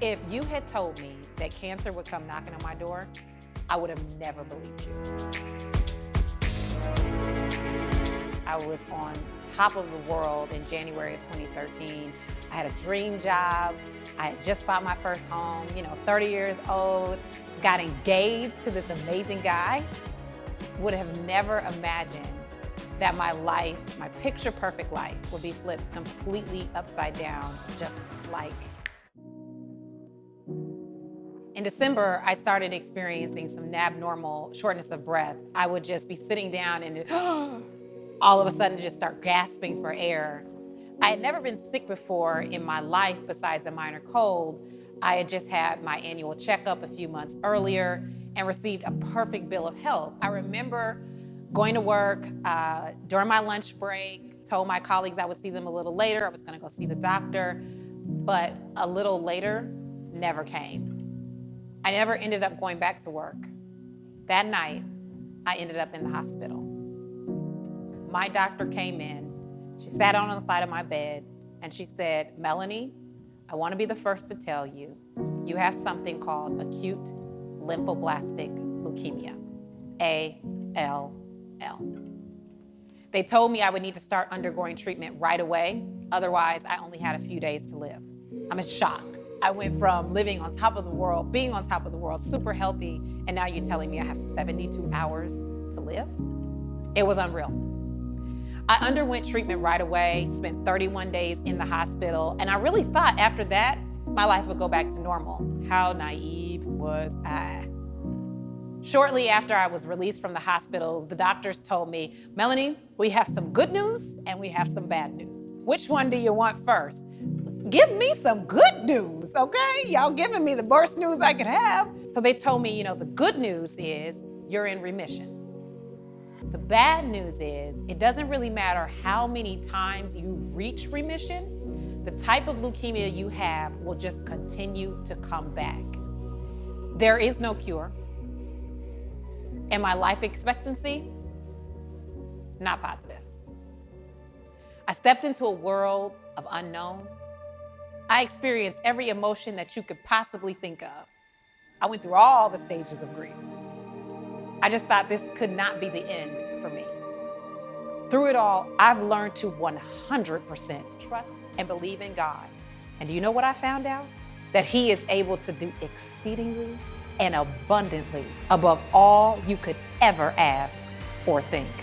If you had told me that cancer would come knocking on my door, I would have never believed you. I was on top of the world in January of 2013. I had a dream job. I had just bought my first home, 30 years old, got engaged to this amazing guy. Would have never imagined that my life, my picture perfect life, would be flipped completely upside down, just like. In December, I started experiencing some abnormal shortness of breath. I would just be sitting down and all of a sudden just start gasping for air. I had never been sick before in my life besides a minor cold. I had just had my annual checkup a few months earlier and received a perfect bill of health. I remember going to work during my lunch break, told my colleagues I would see them a little later. I was gonna go see the doctor, but a little later never came. I never ended up going back to work. That night, I ended up in the hospital. My doctor came in, she sat on the side of my bed, and she said, "Melanie, I wanna be the first to tell you, you have something called acute lymphoblastic leukemia, ALL. They told me I would need to start undergoing treatment right away, otherwise I only had a few days to live." I'm in shock. I went from living on top of the world, being on top of the world, super healthy, and now you're telling me I have 72 hours to live? It was unreal. I underwent treatment right away, spent 31 days in the hospital, and I really thought after that, my life would go back to normal. How naive was I? Shortly after I was released from the hospitals, the doctors told me, "Melanie, we have some good news and we have some bad news. Which one do you want first?" Give me some good news, okay? Y'all giving me the worst news I could have. So they told me, the good news is you're in remission. The bad news is it doesn't really matter how many times you reach remission, the type of leukemia you have will just continue to come back. There is no cure. And my life expectancy, not positive. I stepped into a world of unknown. I experienced every emotion that you could possibly think of. I went through all the stages of grief. I just thought this could not be the end for me. Through it all, I've learned to 100% trust and believe in God. And do you know what I found out? That He is able to do exceedingly and abundantly above all you could ever ask or think.